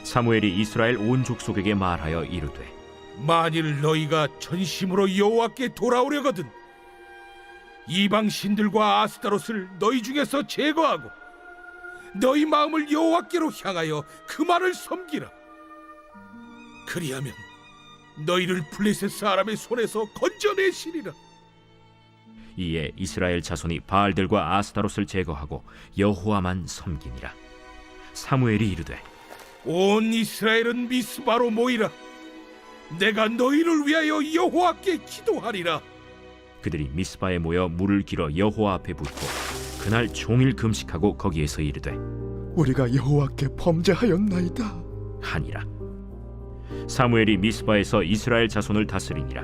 사무엘이 이스라엘 온 족속에게 말하여 이르되 만일 너희가 전심으로 여호와께 돌아오려거든 이방 신들과 아스타롯을 너희 중에서 제거하고 너희 마음을 여호와께로 향하여 그만을 섬기라. 그리하면 너희를 블레셋 사람의 손에서 건져내시리라. 이에 이스라엘 자손이 바알들과 아스타롯을 제거하고 여호와만 섬기니라. 사무엘이 이르되 온 이스라엘은 미스바로 모이라. 내가 너희를 위하여 여호와께 기도하리라. 그들이 미스바에 모여 물을 길어 여호와 앞에 붓고 그날 종일 금식하고 거기에서 이르되 우리가 여호와께 범죄하였나이다 하니라. 사무엘이 미스바에서 이스라엘 자손을 다스리니라.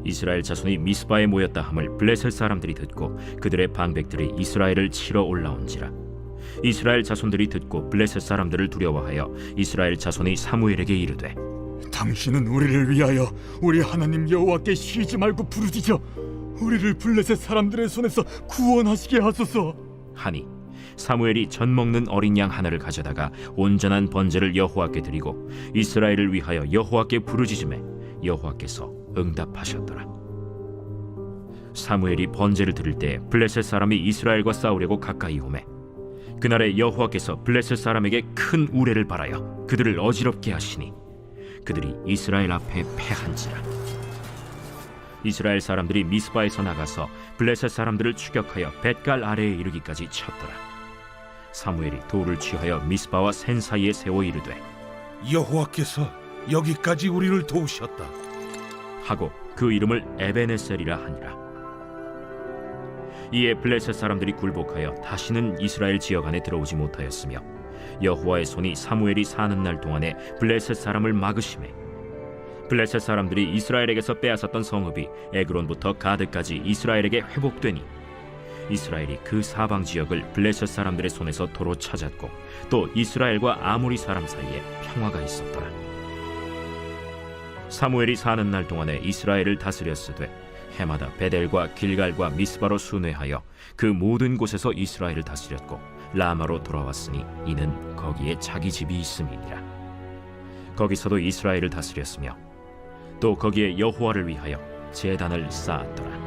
이스라엘 자손이 미스바에 모였다 함을 블레셋 사람들이 듣고 그들의 방백들이 이스라엘을 치러 올라온지라. 이스라엘 자손들이 듣고 블레셋 사람들을 두려워하여 이스라엘 자손이 사무엘에게 이르되 당신은 우리를 위하여 우리 하나님 여호와께 쉬지 말고 부르짖어 우리를 블레셋 사람들의 손에서 구원하시게 하소서 하니 사무엘이 전 먹는 어린 양 하나를 가져다가 온전한 번제를 여호와께 드리고 이스라엘을 위하여 여호와께 부르짖음에 여호와께서 응답하셨더라. 사무엘이 번제를 드릴 때 블레셋 사람이 이스라엘과 싸우려고 가까이 오매 그날에 여호와께서 블레셋 사람에게 큰 우레를 발하여 그들을 어지럽게 하시니 그들이 이스라엘 앞에 패한지라. 이스라엘 사람들이 미스바에서 나가서 블레셋 사람들을 추격하여 벳갈 아래에 이르기까지 쳤더라. 사무엘이 돌을 취하여 미스바와 센 사이에 세워 이르되 여호와께서 여기까지 우리를 도우셨다 하고 그 이름을 에베네셀이라 하니라. 이에 블레셋 사람들이 굴복하여 다시는 이스라엘 지역 안에 들어오지 못하였으며 여호와의 손이 사무엘이 사는 날 동안에 블레셋 사람을 막으심에 블레셋 사람들이 이스라엘에게서 빼앗았던 성읍이 에그론부터 가드까지 이스라엘에게 회복되니 이스라엘이 그 사방 지역을 블레셋 사람들의 손에서 도로 찾았고 또 이스라엘과 아모리 사람 사이에 평화가 있었더라. 사무엘이 사는 날 동안에 이스라엘을 다스렸으되 해마다 베델과 길갈과 미스바로 순회하여 그 모든 곳에서 이스라엘을 다스렸고 라마로 돌아왔으니 이는 거기에 자기 집이 있음이니라. 거기서도 이스라엘을 다스렸으며 또 거기에 여호와를 위하여 제단을 쌓았더라.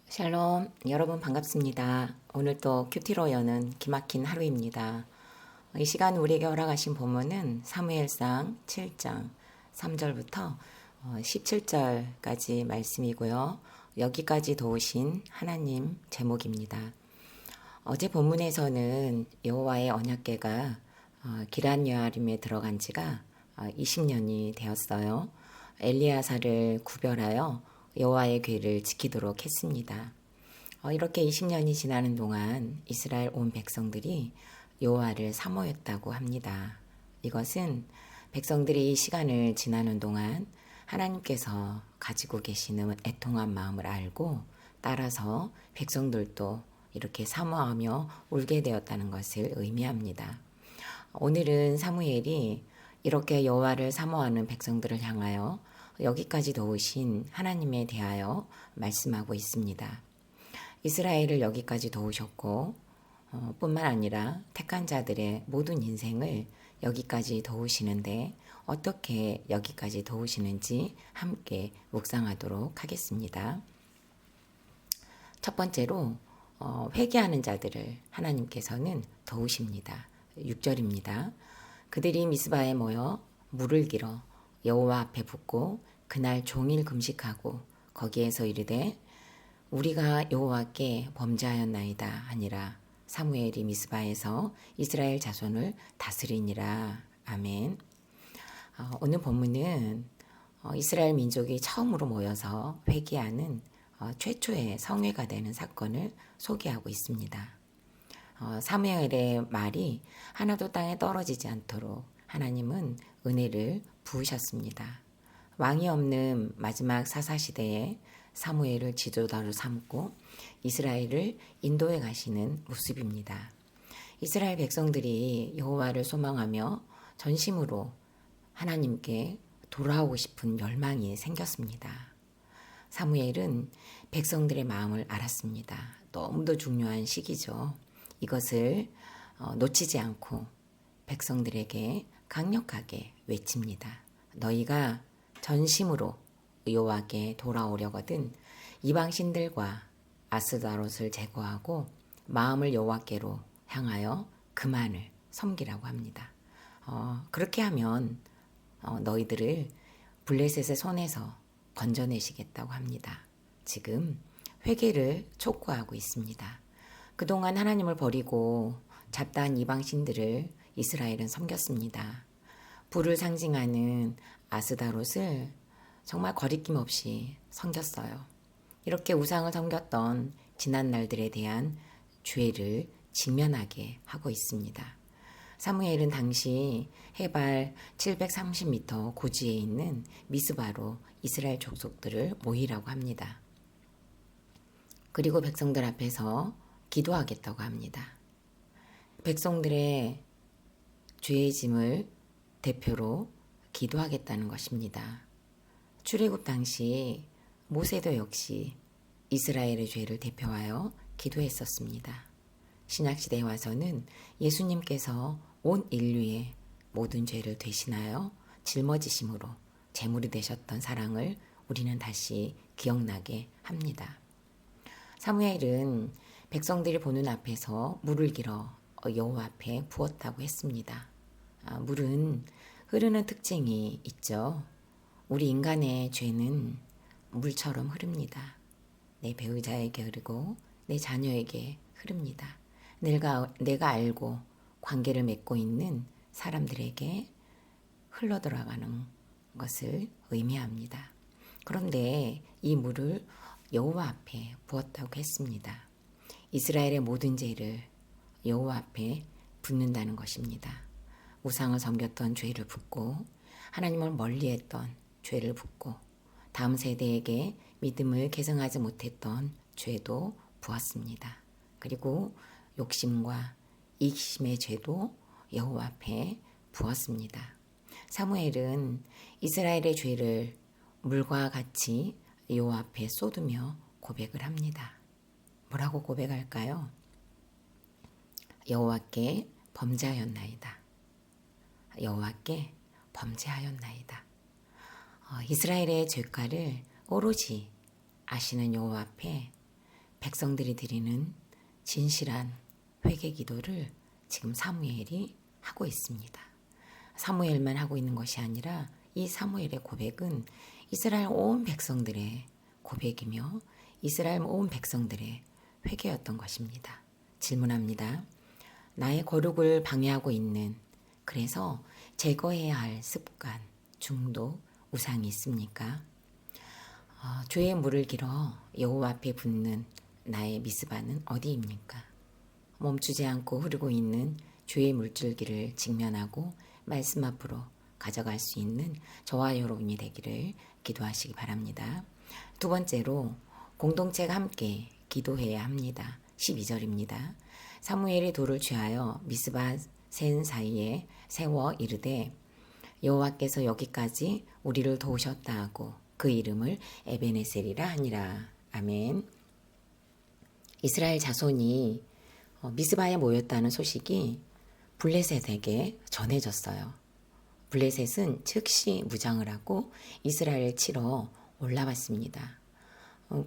샬롬, 여러분 반갑습니다. 오늘 또 큐티로 여는 기막힌 하루입니다. 이 시간 우리에게 허락하신 본문은 사무엘상 7장 3절부터 17절까지 말씀이고요. 여기까지 도우신 하나님 제목입니다. 어제 본문에서는 여호와의 언약궤가 기럇 여아림에 들어간 지가 20년이 되었어요. 엘리야사를 구별하여 여호와의 궤를 지키도록 했습니다. 이렇게 20년이 지나는 동안 이스라엘 온 백성들이 여호와를 사모했다고 합니다. 이것은 백성들이 이 시간을 지나는 동안 하나님께서 가지고 계시는 애통한 마음을 알고 따라서 백성들도 이렇게 사모하며 울게 되었다는 것을 의미합니다. 오늘은 사무엘이 이렇게 여호와를 사모하는 백성들을 향하여 여기까지 도우신 하나님에 대하여 말씀하고 있습니다. 이스라엘을 여기까지 도우셨고 뿐만 아니라 택한 자들의 모든 인생을 여기까지 도우시는데 어떻게 여기까지 도우시는지 함께 묵상하도록 하겠습니다. 첫 번째로 회개하는 자들을 하나님께서는 도우십니다. 6절입니다. 그들이 미스바에 모여 물을 길어 여호와 앞에 붓고 그날 종일 금식하고 거기에서 이르되 우리가 여호와께 범죄하였나이다 하니라. 사무엘이 미스바에서 이스라엘 자손을 다스리니라. 아멘. 오늘 본문은 이스라엘 민족이 처음으로 모여서 회개하는 최초의 성회가 되는 사건을 소개하고 있습니다. 사무엘의 말이 하나도 땅에 떨어지지 않도록 하나님은 은혜를 부으셨습니다. 왕이 없는 마지막 사사시대에 사무엘을 지도자로 삼고 이스라엘을 인도해 가시는 모습입니다. 이스라엘 백성들이 여호와를 소망하며 전심으로 하나님께 돌아오고 싶은 열망이 생겼습니다. 사무엘은 백성들의 마음을 알았습니다. 너무도 중요한 시기죠. 이것을 놓치지 않고 백성들에게 강력하게 외칩니다. 너희가 전심으로 여호와께 돌아오려거든 이방신들과 아스다롯을 제거하고 마음을 여호와께로 향하여 그만을 섬기라고 합니다. 그렇게 하면 너희들을 블레셋의 손에서 건져내시겠다고 합니다. 지금 회개를 촉구하고 있습니다. 그동안 하나님을 버리고 잡다한 이방신들을 이스라엘은 섬겼습니다. 불을 상징하는 아스다롯을 정말 거리낌 없이 섬겼어요. 이렇게 우상을 섬겼던 지난 날들에 대한 죄를 직면하게 하고 있습니다. 사무엘은 당시 해발 730m 고지에 있는 미스바로 이스라엘 족속들을 모이라고 합니다. 그리고 백성들 앞에서 기도하겠다고 합니다. 백성들의 죄의 짐을 대표로 기도하겠다는 것입니다. 출애굽 당시 모세도 역시 이스라엘의 죄를 대표하여 기도했었습니다. 신약시대에 와서는 예수님께서 온 인류의 모든 죄를 대신하여 짊어지심으로 제물이 되셨던 사랑을 우리는 다시 기억나게 합니다. 사무엘은 백성들이 보는 앞에서 물을 길어 여호와 앞에 부었다고 했습니다. 물은 흐르는 특징이 있죠. 우리 인간의 죄는 물처럼 흐릅니다. 내 배우자에게 흐르고 내 자녀에게 흐릅니다. 내가 알고 관계를 맺고 있는 사람들에게 흘러들어가는 것을 의미합니다. 그런데 이 물을 여호와 앞에 부었다고 했습니다. 이스라엘의 모든 죄를 여호와 앞에 붓는다는 것입니다. 우상을 섬겼던 죄를 붓고 하나님을 멀리했던 죄를 붓고 다음 세대에게 믿음을 계승하지 못했던 죄도 부었습니다. 그리고 욕심과 이기심의 죄도 여호와 앞에 부었습니다. 사무엘은 이스라엘의 죄를 물과 같이 여호와 앞에 쏟으며 고백을 합니다. 뭐라고 고백할까요? 여호와께 범죄하였나이다. 여호와께 범죄하였나이다. 이스라엘의 죄가를 오로지 아시는 여호와 앞에 백성들이 드리는 진실한 회개 기도를 지금 사무엘이 하고 있습니다. 사무엘만 하고 있는 것이 아니라 이 사무엘의 고백은 이스라엘 온 백성들의 고백이며 이스라엘 온 백성들의 회개였던 것입니다. 질문합니다. 나의 거룩을 방해하고 있는, 그래서 제거해야 할 습관, 중독, 우상이 있습니까? 죄의 물을 길어 여호와 앞에 붓는 나의 미스바는 어디입니까? 멈추지 않고 흐르고 있는 죄의 물줄기를 직면하고 말씀 앞으로 가져갈 수 있는 저와 여러분이 되기를 기도하시기 바랍니다. 두 번째로 공동체가 함께 기도해야 합니다. 12절입니다. 사무엘이 돌을 취하여 미스바 센 사이에 세워 이르되 여호와께서 여기까지 우리를 도우셨다 하고 그 이름을 에베네셀이라 하니라. 아멘. 이스라엘 자손이 미스바에 모였다는 소식이 블레셋에게 전해졌어요. 블레셋은 즉시 무장을 하고 이스라엘을 치러 올라왔습니다.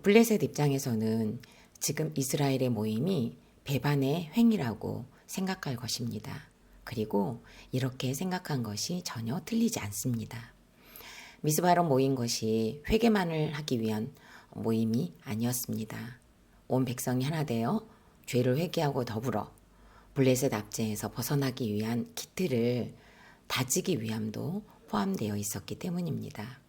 블레셋 입장에서는 지금 이스라엘의 모임이 배반의 행위라고 생각할 것입니다. 그리고 이렇게 생각한 것이 전혀 틀리지 않습니다. 미스바로 모인 것이 회개만을 하기 위한 모임이 아니었습니다. 온 백성이 하나 되어 죄를 회개하고 더불어 블레셋 압제에서 벗어나기 위한 기틀을 다지기 위함도 포함되어 있었기 때문입니다.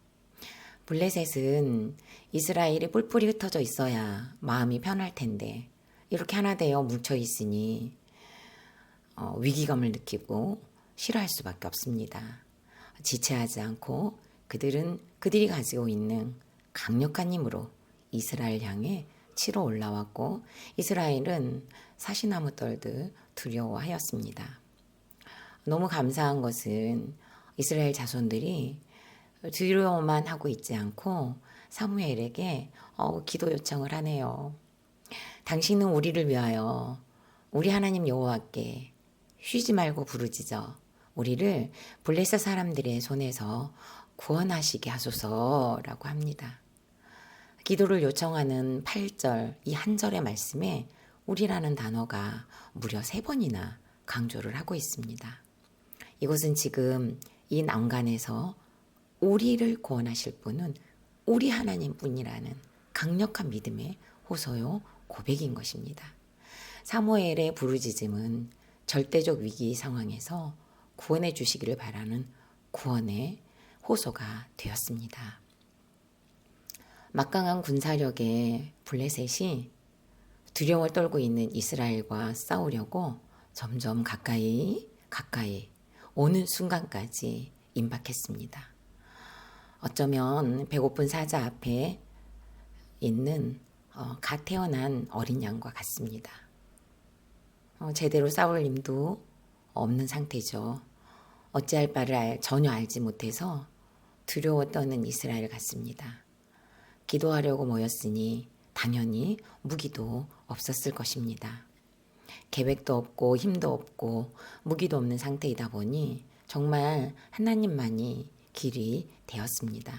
블레셋은 이스라엘이 뿔뿔이 흩어져 있어야 마음이 편할 텐데 이렇게 하나 되어 뭉쳐 있으니 위기감을 느끼고 싫어할 수밖에 없습니다. 지체하지 않고 그들이 가지고 있는 강력한 힘으로 이스라엘 향해 치러 올라왔고 이스라엘은 사시나무 떨듯 두려워하였습니다. 너무 감사한 것은 이스라엘 자손들이 두려워만 하고 있지 않고 사무엘에게 기도 요청을 하네요. 당신은 우리를 위하여 우리 하나님 여호와께 쉬지 말고 부르짖어 우리를 블레셋 사람들의 손에서 구원하시게 하소서라고 합니다. 기도를 요청하는 8절 이 한 절의 말씀에 우리라는 단어가 무려 3번이나 강조를 하고 있습니다. 이것은 지금 이 난간에서 우리를 구원하실 분은 우리 하나님뿐이라는 강력한 믿음의 호소요 고백인 것입니다. 사무엘의 부르짖음은 절대적 위기 상황에서 구원해 주시기를 바라는 구원의 호소가 되었습니다. 막강한 군사력의 블레셋이 두려움을 떨고 있는 이스라엘과 싸우려고 점점 가까이 오는 순간까지 임박했습니다. 어쩌면 배고픈 사자 앞에 있는 갓 태어난 어린 양과 같습니다. 제대로 싸울 힘도 없는 상태죠. 어찌할 바를 전혀 알지 못해서 두려워 떠는 이스라엘 같습니다. 기도하려고 모였으니 당연히 무기도 없었을 것입니다. 계획도 없고 힘도 없고 무기도 없는 상태이다 보니 정말 하나님만이 길이 되었습니다.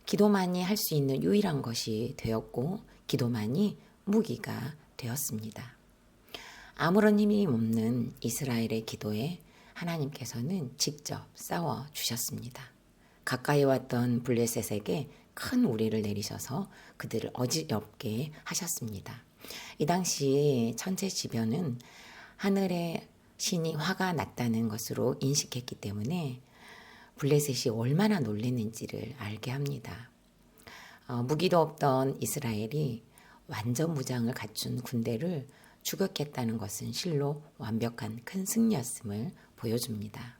기도만이 할 수 있는 유일한 것이 되었고 기도만이 무기가 되었습니다. 아무런 힘이 없는 이스라엘의 기도에 하나님께서는 직접 싸워 주셨습니다. 가까이 왔던 블레셋에게 큰 우레를 내리셔서 그들을 어지럽게 하셨습니다. 이 당시 천체 지변은 하늘의 신이 화가 났다는 것으로 인식했기 때문에 블레셋이 얼마나 놀랐는지를 알게 합니다. 무기도 없던 이스라엘이 완전 무장을 갖춘 군대를 추격했다는 것은 실로 완벽한 큰 승리였음을 보여줍니다.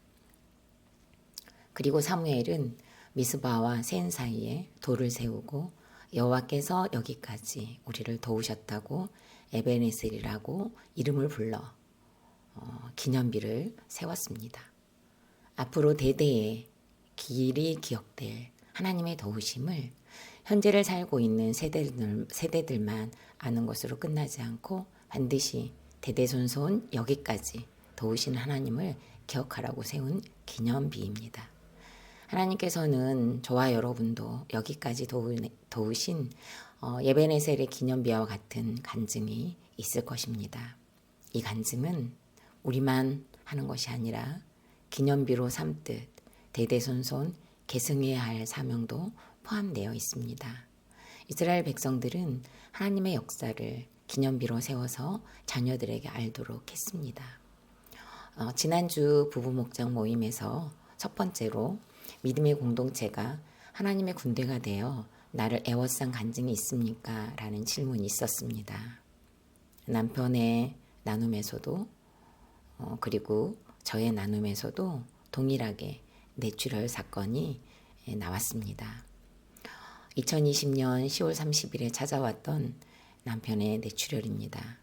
그리고 사무엘은 미스바와 센 사이에 돌을 세우고 여호와께서 여기까지 우리를 도우셨다고 에베네셀이라고 이름을 불러 기념비를 세웠습니다. 앞으로 대대에 길이 기억될 하나님의 도우심을 현재를 살고 있는 세대들만 아는 것으로 끝나지 않고 반드시 대대손손 여기까지 도우신 하나님을 기억하라고 세운 기념비입니다. 하나님께서는 저와 여러분도 여기까지 도우신 에베네셀의 기념비와 같은 간증이 있을 것입니다. 이 간증은 우리만 하는 것이 아니라 기념비로 삼듯 대대손손 계승해야 할 사명도 포함되어 있습니다. 이스라엘 백성들은 하나님의 역사를 기념비로 세워서 자녀들에게 알도록 했습니다. 지난주 부부 목장 모임에서 첫 번째로 믿음의 공동체가 하나님의 군대가 되어 나를 애워싼 간증이 있습니까? 라는 질문이 있었습니다. 남편의 나눔에서도 그리고 저의 나눔에서도 동일하게 뇌출혈 사건이 나왔습니다. 2020년 10월 30일에 찾아왔던 남편의 뇌출혈입니다.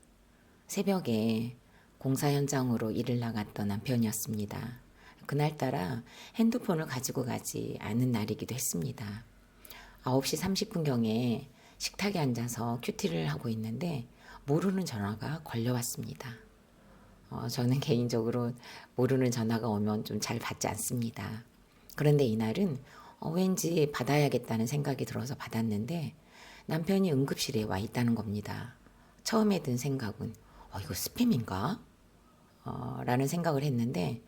새벽에 공사 현장으로 일을 나갔던 남편이었습니다. 그날따라 핸드폰을 가지고 가지 않은 날이기도 했습니다. 9시 30분경에 식탁에 앉아서 큐티를 하고 있는데 모르는 전화가 걸려왔습니다. 저는 개인적으로 모르는 전화가 오면 좀 잘 받지 않습니다. 그런데 이날은 왠지 받아야겠다는 생각이 들어서 받았는데 남편이 응급실에 와 있다는 겁니다. 처음에 든 생각은 이거 스팸인가? 라는 생각을 했는데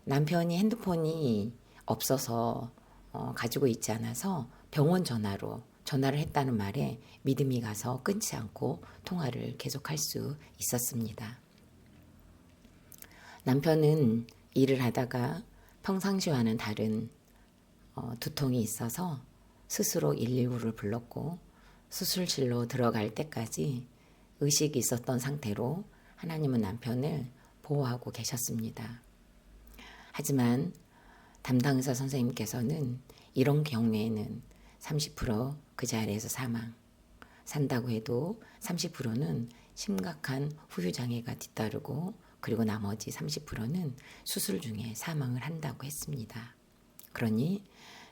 남편이 핸드폰이 없어서 가지고 있지 않아서 병원 전화로 전화를 했다는 말에 믿음이 가서 끊지 않고 통화를 계속할 수 있었습니다. 남편은 일을 하다가 평상시와는 다른 두통이 있어서 스스로 119를 불렀고 수술실로 들어갈 때까지 의식이 있었던 상태로 하나님은 남편을 보호하고 계셨습니다. 하지만 담당 의사 선생님께서는 이런 경우에는 30% 그 자리에서 사망, 산다고 해도 30%는 심각한 후유장애가 뒤따르고 그리고 나머지 30%는 수술 중에 사망을 한다고 했습니다. 그러니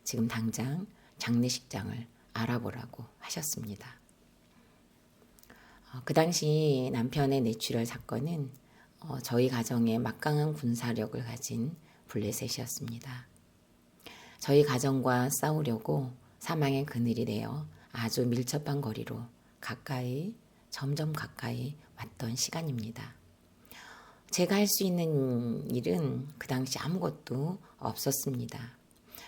지금 당장 장례식장을 알아보라고 하셨습니다. 그 당시 남편의 뇌출혈 사건은 저희 가정에 막강한 군사력을 가진 블레셋이었습니다. 저희 가정과 싸우려고 사망의 그늘이 되어 아주 밀접한 거리로 점점 가까이 왔던 시간입니다. 제가 할 수 있는 일은 그 당시 아무것도 없었습니다.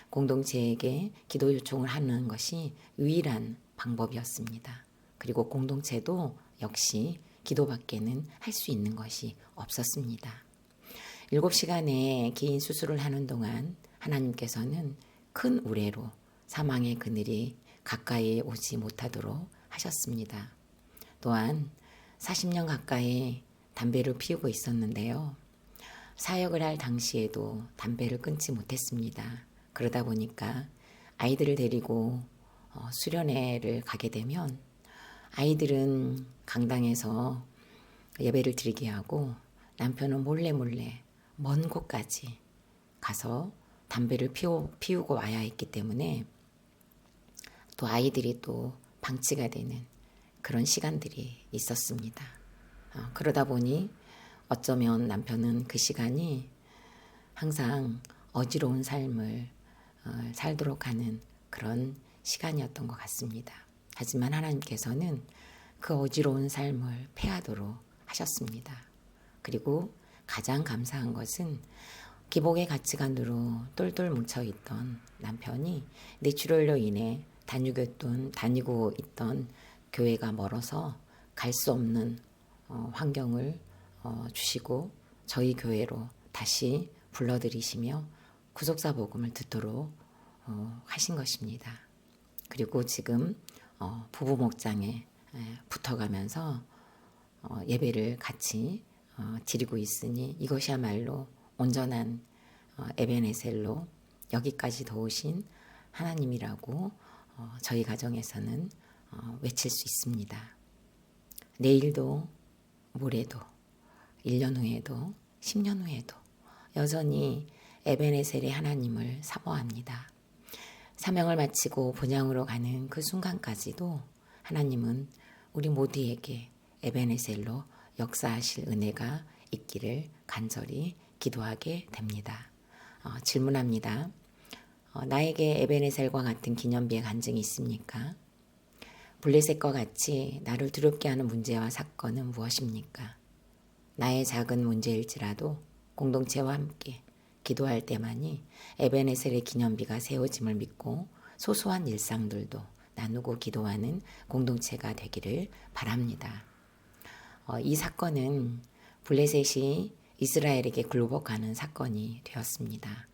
공동체에게 기도 요청을 하는 것이 유일한 방법이었습니다. 그리고 공동체도 역시 기도밖에는 할 수 있는 것이 없었습니다. 7시간의 긴 수술을 하는 동안 하나님께서는 큰 우레로 사망의 그늘이 가까이 오지 못하도록 하셨습니다. 또한 40년 가까이 담배를 피우고 있었는데요. 사역을 할 당시에도 담배를 끊지 못했습니다. 그러다 보니까 아이들을 데리고 수련회를 가게 되면 아이들은 강당에서 예배를 드리게 하고 남편은 몰래 먼 곳까지 가서 담배를 피우고 와야 했기 때문에 또 아이들이 또 방치가 되는 그런 시간들이 있었습니다. 그러다 보니 어쩌면 남편은 그 시간이 항상 어지러운 삶을 살도록 하는 그런 시간이었던 것 같습니다. 하지만 하나님께서는 그 어지러운 삶을 패하도록 하셨습니다. 그리고 가장 감사한 것은 기복의 가치관으로 똘똘 뭉쳐있던 남편이 뇌출혈로 인해 다니고 있던 교회가 멀어서 갈 수 없는 환경을 주시고 저희 교회로 다시 불러들이시며 구속사 복음을 듣도록 하신 것입니다. 그리고 지금 부부 목장에 붙어가면서 예배를 같이 드리고 있으니 이것이야말로 온전한 에베네셀로 여기까지 도우신 하나님이라고 저희 가정에서는 외칠 수 있습니다. 내일도 모레도 1년 후에도 10년 후에도 여전히 에베네셀의 하나님을 사모합니다. 사명을 마치고 본향으로 가는 그 순간까지도 하나님은 우리 모두에게 에베네셀로 역사하실 은혜가 있기를 간절히 기도하게 됩니다. 질문합니다. 나에게 에베네셀과 같은 기념비의 간증이 있습니까? 블레셋과 같이 나를 두렵게 하는 문제와 사건은 무엇입니까? 나의 작은 문제일지라도 공동체와 함께 기도할 때만이 에베네셀의 기념비가 세워짐을 믿고 소소한 일상들도 나누고 기도하는 공동체가 되기를 바랍니다. 이 사건은 블레셋이 이스라엘에게 굴복하는 사건이 되었습니다.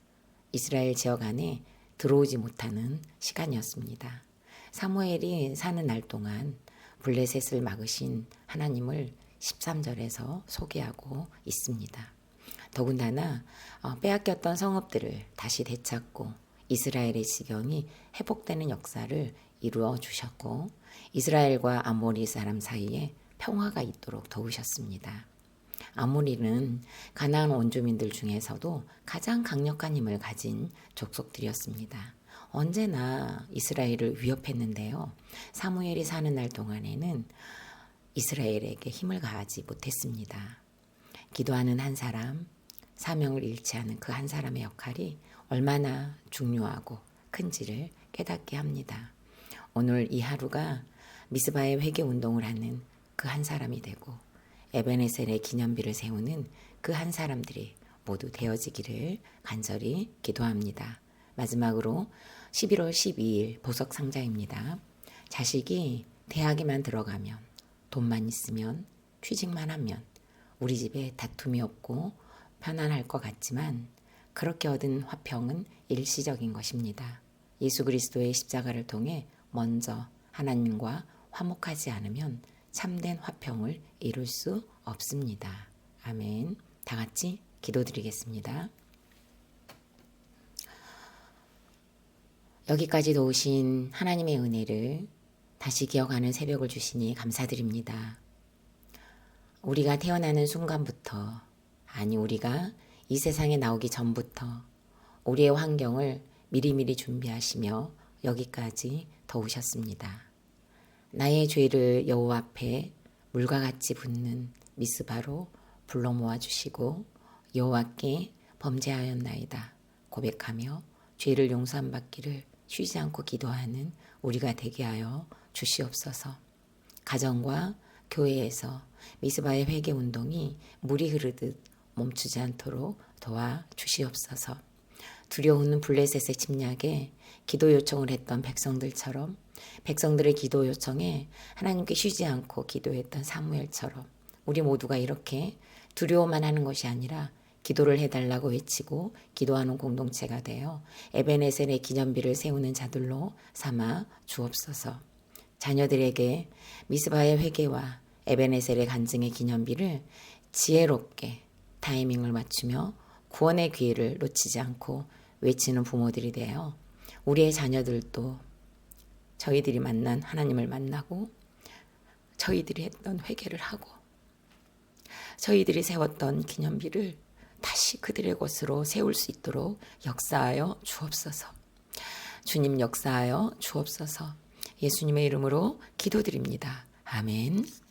이스라엘 지역 안에 들어오지 못하는 시간이었습니다. 사무엘이 사는 날 동안 블레셋을 막으신 하나님을 13절에서 소개하고 있습니다. 더군다나 빼앗겼던 성읍들을 다시 되찾고 이스라엘의 지경이 회복되는 역사를 이루어 주셨고 이스라엘과 아모리 사람 사이에 평화가 있도록 도우셨습니다. 아모리는 가나안 원주민들 중에서도 가장 강력한 힘을 가진 족속들이었습니다. 언제나 이스라엘을 위협했는데요. 사무엘이 사는 날 동안에는 이스라엘에게 힘을 가하지 못했습니다. 기도하는 한 사람, 사명을 잃지 않은 그 한 사람의 역할이 얼마나 중요하고 큰지를 깨닫게 합니다. 오늘 이 하루가 미스바의 회개 운동을 하는 그 한 사람이 되고 에베네셀의 기념비를 세우는 그 한 사람들이 모두 되어지기를 간절히 기도합니다. 마지막으로 11월 12일 보석 상자입니다. 자식이 대학에만 들어가면 돈만 있으면 취직만 하면 우리 집에 다툼이 없고 편안할 것 같지만 그렇게 얻은 화평은 일시적인 것입니다. 예수 그리스도의 십자가를 통해 먼저 하나님과 화목하지 않으면 참된 화평을 이룰 수 없습니다. 아멘. 다 같이 기도드리겠습니다. 여기까지 도우신 하나님의 은혜를 다시 기억하는 새벽을 주시니 감사드립니다. 우리가 태어나는 순간부터, 아니 우리가 이 세상에 나오기 전부터 우리의 환경을 미리미리 준비하시며 여기까지 도우셨습니다. 나의 죄를 여호와 앞에 물과 같이 붓는 미스바로 불러 모아주시고 여호와께 범죄하였나이다 고백하며 죄를 용서함 받기를 쉬지 않고 기도하는 우리가 되게 하여 주시옵소서. 가정과 교회에서 미스바의 회개 운동이 물이 흐르듯 멈추지 않도록 도와 주시옵소서. 두려운 블레셋의 침략에 기도 요청을 했던 백성들처럼, 백성들의 기도 요청에 하나님께 쉬지 않고 기도했던 사무엘처럼 우리 모두가 이렇게 두려워만 하는 것이 아니라 기도를 해달라고 외치고 기도하는 공동체가 되어 에베네셀의 기념비를 세우는 자들로 삼아 주옵소서. 자녀들에게 미스바의 회개와 에베네셀의 간증의 기념비를 지혜롭게 타이밍을 맞추며 구원의 기회를 놓치지 않고 외치는 부모들이 되어 우리의 자녀들도 저희들이 만난 하나님을 만나고 저희들이 했던 회개를 하고 저희들이 세웠던 기념비를 다시 그들의 것으로 세울 수 있도록 역사하여 주옵소서. 주님 역사하여 주옵소서. 예수님의 이름으로 기도드립니다. 아멘.